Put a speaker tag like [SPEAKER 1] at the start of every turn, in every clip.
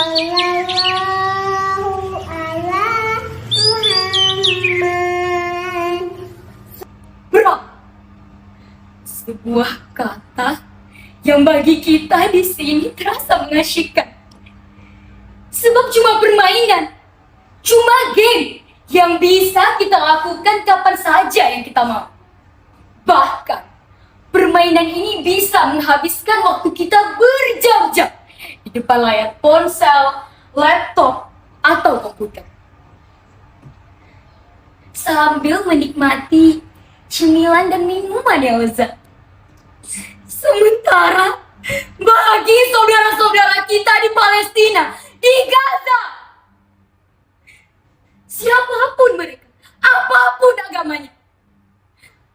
[SPEAKER 1] Sallallahu ala Muhammad.
[SPEAKER 2] Bro, sebuah kata yang bagi kita di sini terasa mengasyikkan. Sebab cuma permainan, cuma game yang bisa kita lakukan kapan saja yang kita mau. Bahkan, permainan ini bisa menghabiskan waktu kita berjam-jam di depan layar ponsel, laptop, atau komputer. Sambil menikmati cemilan dan minuman yang lezat. Sementara bagi saudara-saudara kita di Palestina, di Gaza, siapapun mereka, apapun agamanya,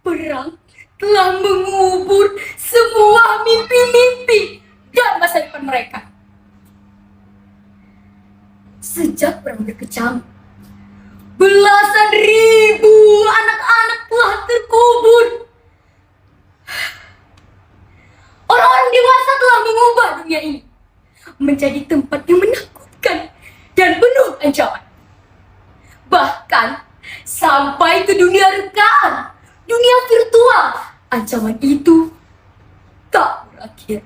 [SPEAKER 2] perang telah mengubur semua mimpi-mimpi dan masa depan mereka. Sejak perang berkecamuk, belasan ribu anak-anak telah terkubur. Orang-orang dewasa telah mengubah dunia ini menjadi tempat yang menakutkan dan penuh ancaman. Bahkan sampai ke dunia rekaan, dunia virtual, ancaman itu tak berakhir.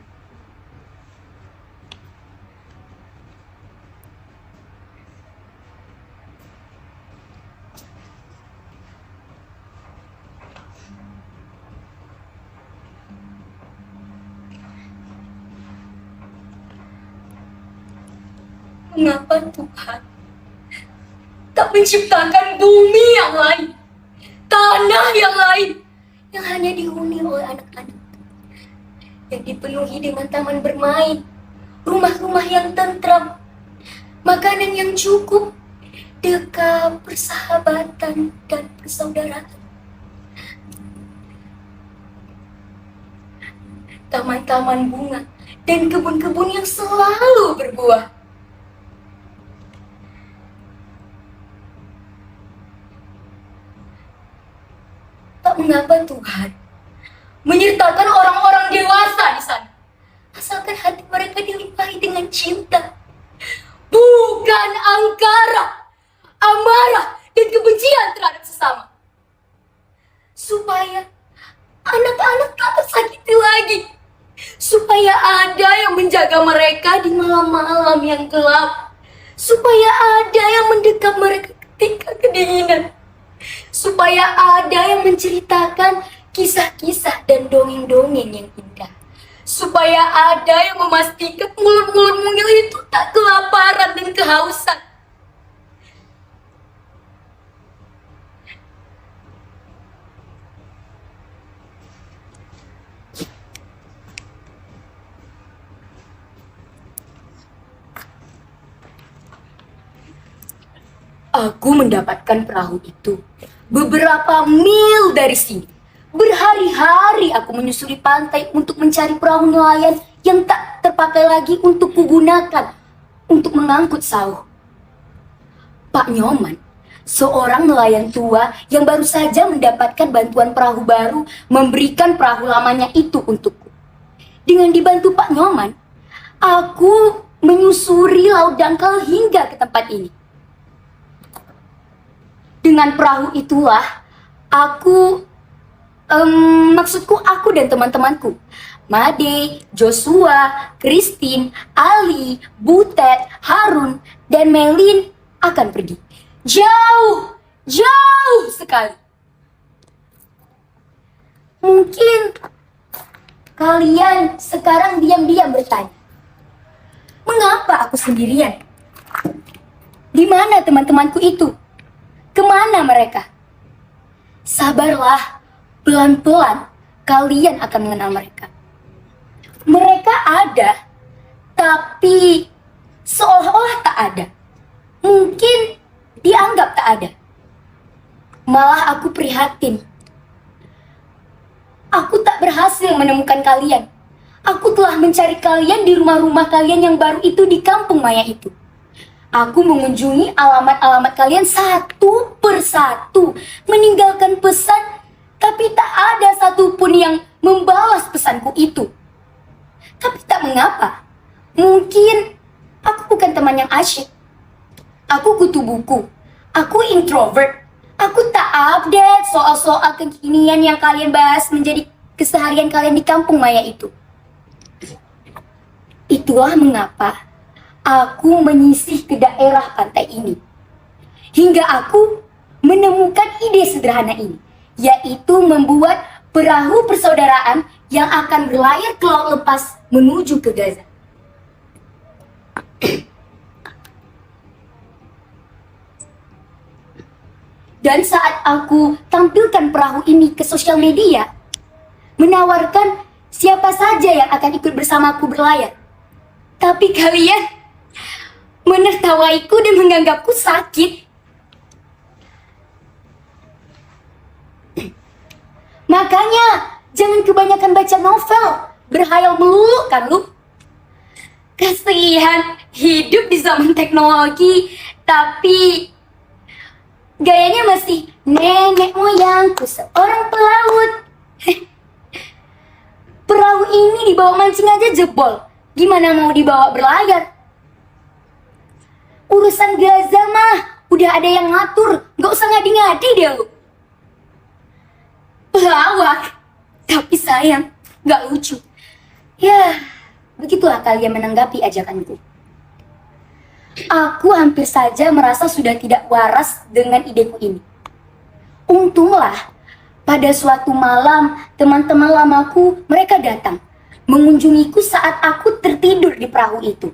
[SPEAKER 2] Mengapa Tuhan tak menciptakan bumi yang lain, tanah yang lain, yang hanya dihuni oleh anak-anak, yang dipenuhi dengan taman bermain, rumah-rumah yang tentram, makanan yang cukup, dekat persahabatan dan persaudaraan, taman-taman bunga, dan kebun-kebun yang selalu berbuah. Mengapa Tuhan menyertakan orang-orang dewasa di sana, asalkan hati mereka dilimpahi dengan cinta, bukan angkara, amarah, dan kebencian terhadap sesama, supaya anak-anak tak tersakiti lagi, supaya ada yang menjaga mereka di malam-malam yang gelap, supaya ada yang mendekap mereka ketika kedinginan, supaya ada yang menceritakan kisah-kisah dan dongeng-dongeng yang indah, supaya ada yang memastikan mulut-mulut mungil itu tak kelaparan dan kehausan. Aku mendapatkan perahu itu beberapa mil dari sini. Berhari-hari aku menyusuri pantai untuk mencari perahu nelayan yang tak terpakai lagi untuk kugunakan untuk mengangkut sauh. Pak Nyoman, seorang nelayan tua yang baru saja mendapatkan bantuan perahu baru, memberikan perahu lamanya itu untukku. Dengan dibantu Pak Nyoman, aku menyusuri laut dangkal hingga ke tempat ini. Dengan perahu itulah maksudku aku dan teman-temanku, Made, Joshua, Christine, Ali, Butet, Harun, dan Melin akan pergi. Jauh, jauh sekali. Mungkin kalian sekarang diam-diam bertanya, mengapa aku sendirian? Di mana teman-temanku itu? Kemana mereka? Sabarlah, pelan-pelan kalian akan mengenal mereka. Mereka ada, tapi seolah-olah tak ada. Mungkin dianggap tak ada. Malah aku prihatin. Aku tak berhasil menemukan kalian. Aku telah mencari kalian di rumah-rumah kalian yang baru itu di kampung Maya itu. Aku mengunjungi alamat-alamat kalian satu persatu, meninggalkan pesan, tapi tak ada satupun yang membalas pesanku itu. Tapi tak mengapa, mungkin aku bukan teman yang asyik. Aku kutu buku. Aku introvert. Aku tak update soal-soal kekinian yang kalian bahas menjadi keseharian kalian di kampung maya itu. Itulah mengapa aku menyisih ke daerah pantai ini. Hingga aku menemukan ide sederhana ini, yaitu membuat perahu persaudaraan yang akan berlayar ke laut lepas menuju ke Gaza. Dan saat aku tampilkan perahu ini ke sosial media, menawarkan siapa saja yang akan ikut bersamaku berlayar. Tapi kalian menertawaiku dan menganggapku sakit. Makanya jangan kebanyakan baca novel, berhayal melulu kan lu. Kasihan hidup di zaman teknologi, tapi gayanya masih nenek moyangku seorang pelaut. Perahu ini dibawa mancing aja jebol, gimana mau dibawa berlayar? Urusan Gaza mah udah ada yang ngatur, gak usah ngadi-ngadi deh lu. Pelawak, tapi sayang, gak lucu. Ya, begitulah kalian menanggapi ajakanku. Aku hampir saja merasa sudah tidak waras dengan ideku ini. Untunglah, pada suatu malam teman-teman lamaku mereka datang mengunjungiku saat aku tertidur di perahu itu.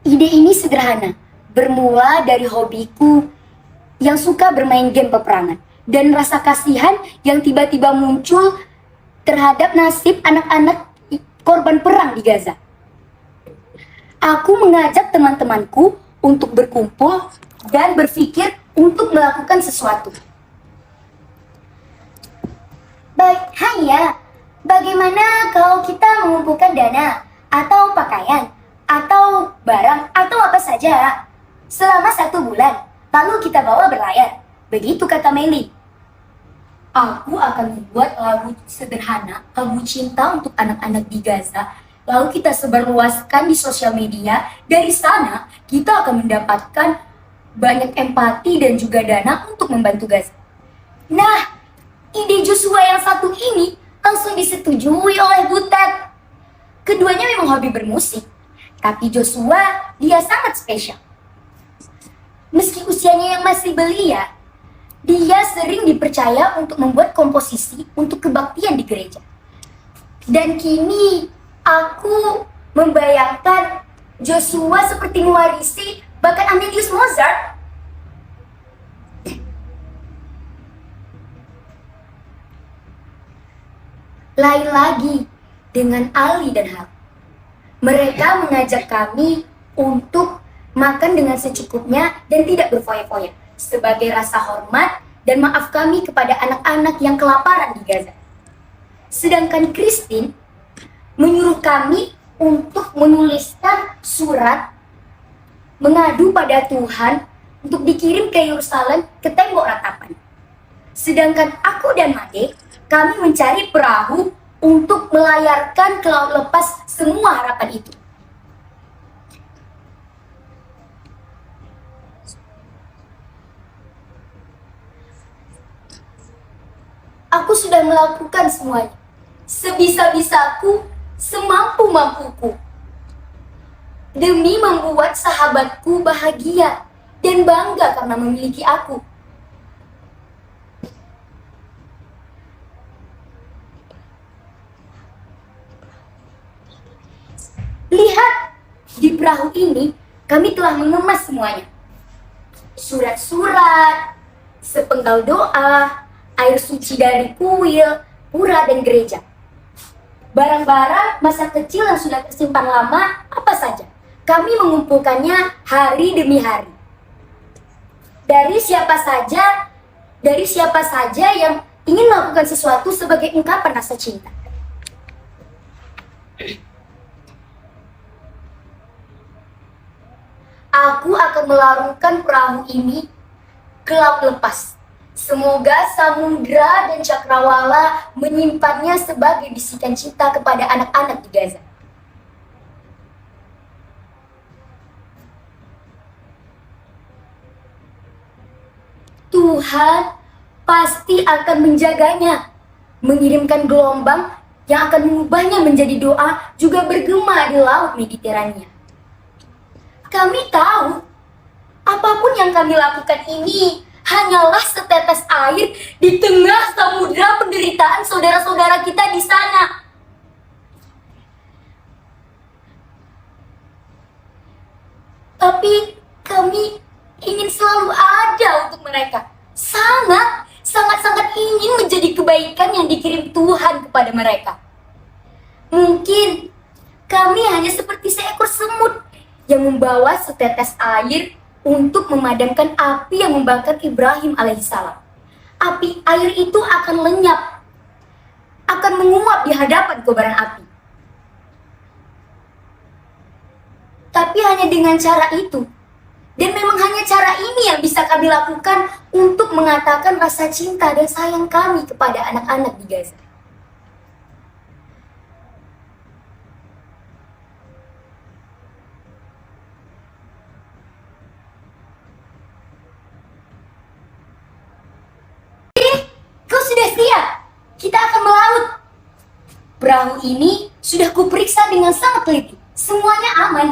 [SPEAKER 2] Ide ini sederhana, bermula dari hobiku yang suka bermain game peperangan dan rasa kasihan yang tiba-tiba muncul terhadap nasib anak-anak korban perang di Gaza. Aku mengajak teman-temanku untuk berkumpul dan berpikir untuk melakukan sesuatu. Baik, Haya, bagaimana kalau kita mengumpulkan dana atau pakaian atau barang atau apa saja selama 1 bulan, lalu kita bawa berlayar? Begitu kata Meli. Aku akan membuat lagu sederhana, lagu cinta untuk anak-anak di Gaza, lalu kita sebarluaskan di sosial media. Dari sana, kita akan mendapatkan banyak empati dan juga dana untuk membantu Gaza. Nah, ide Joshua yang satu ini langsung disetujui oleh Butet. Keduanya memang hobi bermusik, tapi Joshua, dia sangat spesial. Meski usianya yang masih belia, dia sering dipercaya untuk membuat komposisi untuk kebaktian di gereja. Dan kini aku membayangkan Joshua seperti mewarisi bakat Amadeus Mozart. Lain lagi dengan Ali dan Hal. Mereka mengajak kami untuk makan dengan secukupnya dan tidak berfoya-foya, sebagai rasa hormat dan maaf kami kepada anak-anak yang kelaparan di Gaza. Sedangkan Christine menyuruh kami untuk menuliskan surat mengadu pada Tuhan untuk dikirim ke Yerusalem ke tembok ratapan. Sedangkan aku dan Made, kami mencari perahu untuk melayarkan ke laut lepas semua harapan itu. Aku sudah melakukan semuanya, sebisa-bisaku, semampu-mampuku, demi membuat sahabatku bahagia dan bangga karena memiliki aku. Lihat, di perahu ini kami telah mengemas semuanya. Surat-surat, sepenggal doa, air suci dari kuil, pura, dan gereja. Barang-barang masa kecil yang sudah tersimpan lama, apa saja. Kami mengumpulkannya hari demi hari. Dari siapa saja yang ingin melakukan sesuatu sebagai ungkapan rasa cinta. Aku akan melarungkan perahu ini ke laut lepas, Semoga samudra dan cakrawala menyimpannya sebagai bisikan cinta kepada anak-anak di Gaza. Tuhan pasti akan menjaganya, mengirimkan gelombang yang akan mengubahnya menjadi doa juga bergema di laut Mediterania. Kami tahu, apapun yang kami lakukan ini hanyalah setetes air di tengah samudera penderitaan saudara-saudara kita di sana. Tapi kami ingin selalu ada untuk mereka. Sangat ingin menjadi kebaikan yang dikirim Tuhan kepada mereka. Mungkin kami hanya seperti seekor semut yang membawa setetes air untuk memadamkan api yang membakar Ibrahim alaihissalam. Api air itu akan lenyap, akan menguap di hadapan kobaran api. Tapi hanya dengan cara itu, dan memang hanya cara ini yang bisa kami lakukan untuk mengatakan rasa cinta dan sayang kami kepada anak-anak di Gaza. Kau sudah siap? Kita akan melaut. Perahu ini sudah kuperiksa dengan sangat teliti. Semuanya aman.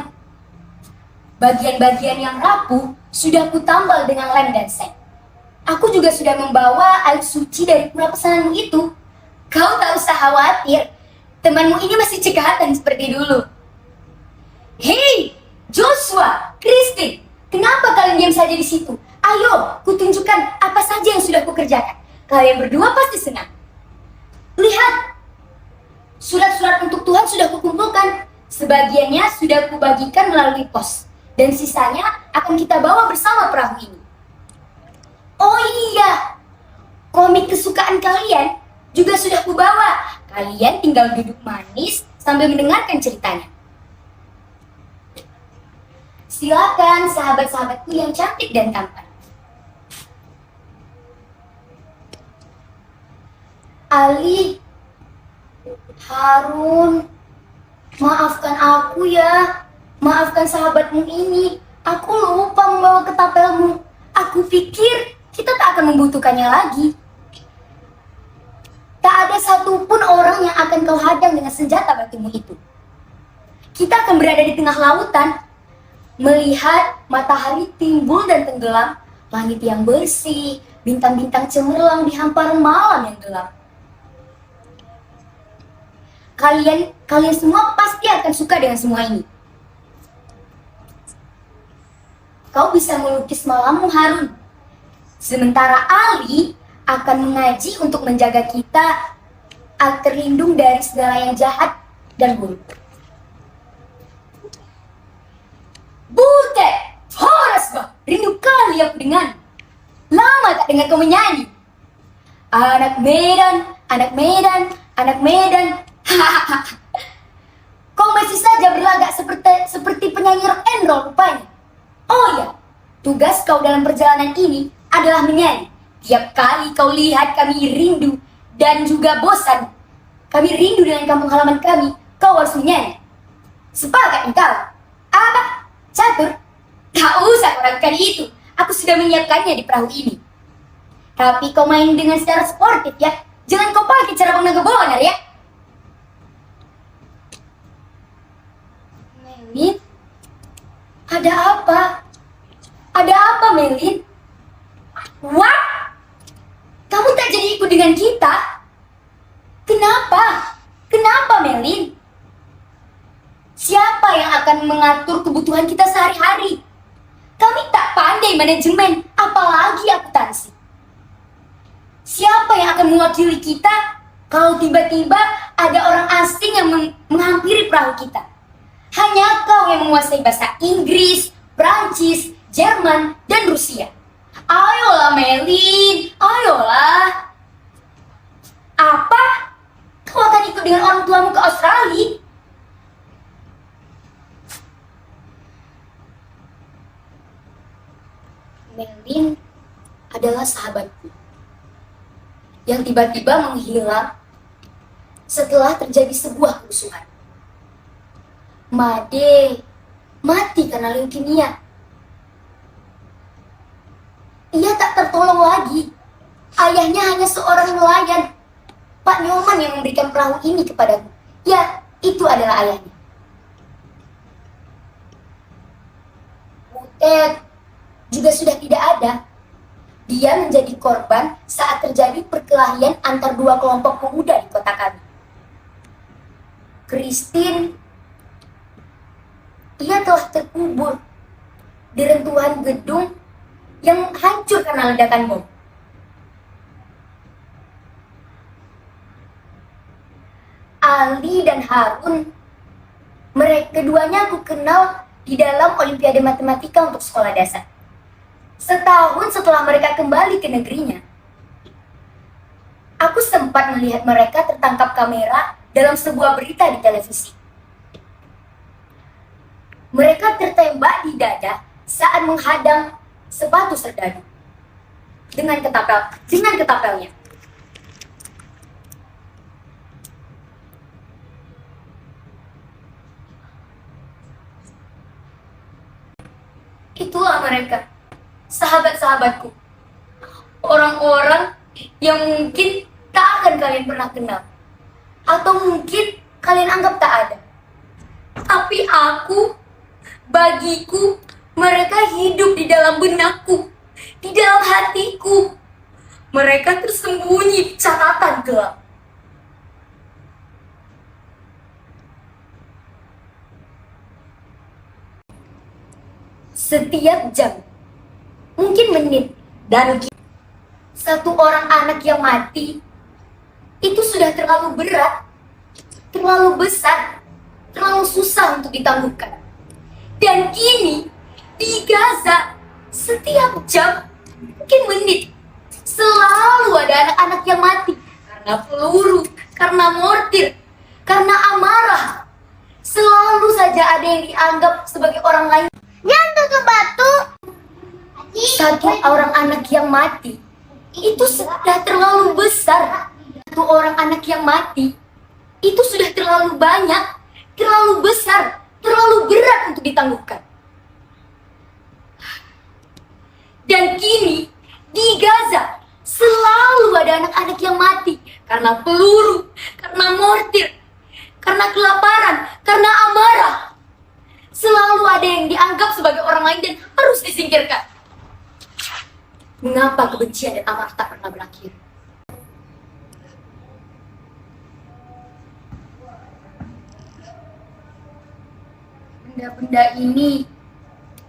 [SPEAKER 2] Bagian-bagian yang rapuh sudah kutambal dengan lem dan seng. Aku juga sudah membawa air suci dari pura pesananmu itu. Kau tak usah khawatir. Temanmu ini masih cekatan seperti dulu. Hei, Joshua, Christine, kenapa kalian diam saja di situ? Ayo, kutunjukkan apa saja yang sudah kukerjakan. Kalian berdua pasti senang. Lihat, surat-surat untuk Tuhan sudah kukumpulkan. Sebagiannya sudah kubagikan melalui pos. Dan sisanya akan kita bawa bersama perahu ini. Oh iya, komik kesukaan kalian juga sudah kubawa. Kalian tinggal duduk manis sambil mendengarkan ceritanya. Silakan sahabat-sahabatku yang cantik dan tampan. Ali, Harun, maafkan aku ya. Maafkan sahabatmu ini. Aku lupa membawa ketapelmu. Aku pikir kita tak akan membutuhkannya lagi. Tak ada satupun orang yang akan kau hadang dengan senjata batumu itu. Kita akan berada di tengah lautan, melihat matahari timbul dan tenggelam, langit yang bersih, bintang-bintang cemerlang di hamparan malam yang gelap. Kalian semua pasti akan suka dengan semua ini. Kau bisa melukis malammu, Harun. Sementara Ali akan mengaji untuk menjaga kita agar terlindung dari segala yang jahat dan buruk. Butet, Horas bah, rindu kali aku dengan. Lama tak dengar kau menyanyi. Anak Medan, anak Medan, anak Medan. Kau masih saja berlagak seperti penyanyi rock and roll rupanya. Oh ya, tugas kau dalam perjalanan ini adalah menyanyi. Tiap kali kau lihat kami rindu dan juga bosan, kami rindu dengan kampung halaman kami, kau harus menyanyi. Sepakat engkau? Apa? Catur? Tak usah kau ragukan itu. Aku sudah menyiapkannya di perahu ini. Tapi kau main dengan secara sportif ya. Jangan kau pakai cara Bang Naga Bonar ya. Melin? Ada apa? Ada apa, Melin? What? Kamu tak jadi ikut dengan kita? Kenapa? Kenapa, Melin? Siapa yang akan mengatur kebutuhan kita sehari-hari? Kami tak pandai manajemen, apalagi akuntansi. Siapa yang akan mewakili kita kalau tiba-tiba ada orang asing yang menghampiri perahu kita? Hanya kau yang menguasai bahasa Inggris, Prancis, Jerman, dan Rusia. Ayolah Melin, ayolah. Apa? Kau akan ikut dengan orang tuamu ke Australia? Melin adalah sahabatku. yang tiba-tiba menghilang setelah terjadi sebuah kerusuhan. Made mati karena leukemia. Ia tak tertolong lagi. Ayahnya hanya seorang nelayan. Pak Nyoman yang memberikan perahu ini kepadaku. Ya, itu adalah ayahnya. Butet juga sudah tidak ada. Dia menjadi korban saat terjadi perkelahian antar dua kelompok pemuda di kota kami. Christine, ia telah terkubur di reruntuhan gedung yang hancur karena ledakan bom. Ali dan Harun, mereka keduanya aku kenal di dalam Olimpiade Matematika untuk sekolah dasar. Setahun setelah mereka kembali ke negerinya, aku sempat melihat mereka tertangkap kamera dalam sebuah berita di televisi. Mereka tertembak di dada saat menghadang sepatu serdadu dengan ketapelnya. Itulah mereka, sahabat-sahabatku. Orang-orang yang mungkin tak akan kalian pernah kenal. Atau mungkin kalian anggap tak ada. Tapi bagiku, mereka hidup di dalam benakku, di dalam hatiku. Mereka tersembunyi di catatan gelap. Setiap jam, mungkin menit, dan satu orang anak yang mati itu sudah terlalu berat, terlalu besar, terlalu susah untuk ditangguhkan. Dan kini di Gaza, setiap jam, mungkin menit, selalu ada anak-anak yang mati karena peluru, karena mortir, karena amarah. Selalu saja ada yang dianggap sebagai orang lain.
[SPEAKER 1] Jangan tutup batu.
[SPEAKER 2] Satu orang anak yang mati itu sudah terlalu besar. Satu orang anak yang mati itu sudah terlalu banyak, terlalu besar, terlalu berat untuk ditangguhkan. Dan kini di Gaza selalu ada anak-anak yang mati karena peluru, karena mortir, karena kelaparan, karena amarah. Selalu ada yang dianggap sebagai orang lain dan harus disingkirkan. Mengapa kebencian dan amarah tak pernah berakhir? Benda-benda ini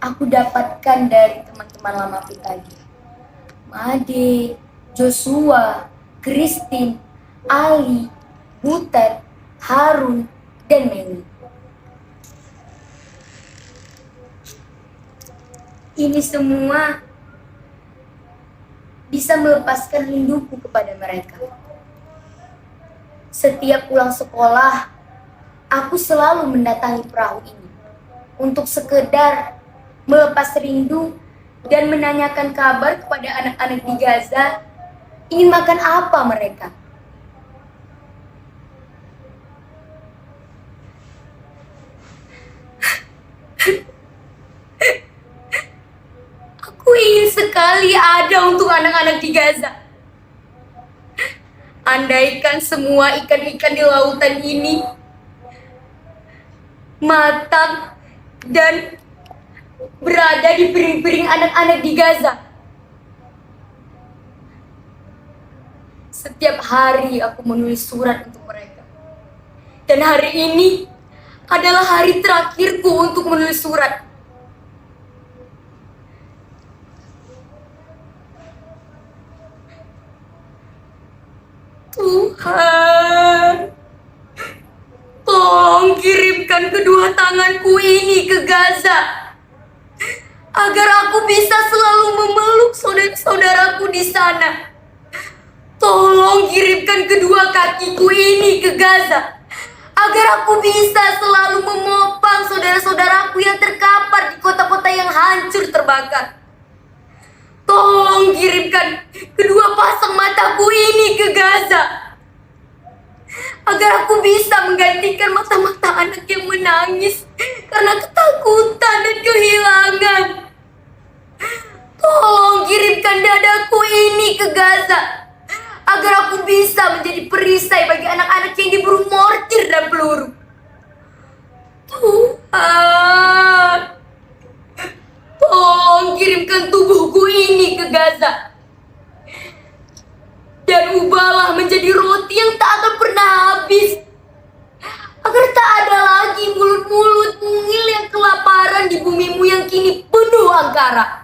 [SPEAKER 2] aku dapatkan dari teman-teman lamaku tadi. Made, Joshua, Christine, Ali, Butet, Harun, dan Meli. Ini semua bisa melepaskan rinduku kepada mereka. Setiap pulang sekolah, aku selalu mendatangi perahu ini untuk sekedar melepas rindu dan menanyakan kabar kepada anak-anak di Gaza, ingin makan apa mereka. Aku ingin sekali ada untuk anak-anak di Gaza. Andaikan semua ikan-ikan di lautan ini matang dan berada di piring-piring anak-anak di Gaza. Setiap hari aku menulis surat untuk mereka. Dan hari ini adalah hari terakhirku untuk menulis surat. Tuhan, tolong kirimkan kedua tanganku ini ke Gaza, agar aku bisa selalu memeluk saudara-saudaraku di sana. Tolong kirimkan kedua kakiku ini ke Gaza, agar aku bisa selalu memopang saudara-saudaraku yang terkapar di kota-kota yang hancur terbakar. Tolong kirimkan kedua pasang mataku ini ke Gaza, agar aku bisa menggantikan mata-mata anak yang menangis karena ketakutan dan kehilangan. Tolong kirimkan dadaku ini ke Gaza, agar aku bisa menjadi perisai bagi anak-anak yang diburu mortir dan peluru. Tuhan, tolong kirimkan tubuhku ini ke Gaza, dan ubahlah menjadi roti yang tak akan pernah habis, agar tak ada lagi mulut-mulut mungil yang kelaparan di bumimu yang kini penuh angkara.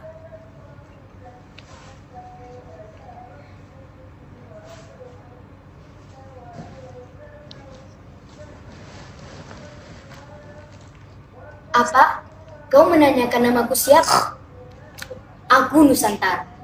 [SPEAKER 2] Apa? Kau menanyakan namaku siapa? Aku Nusantara.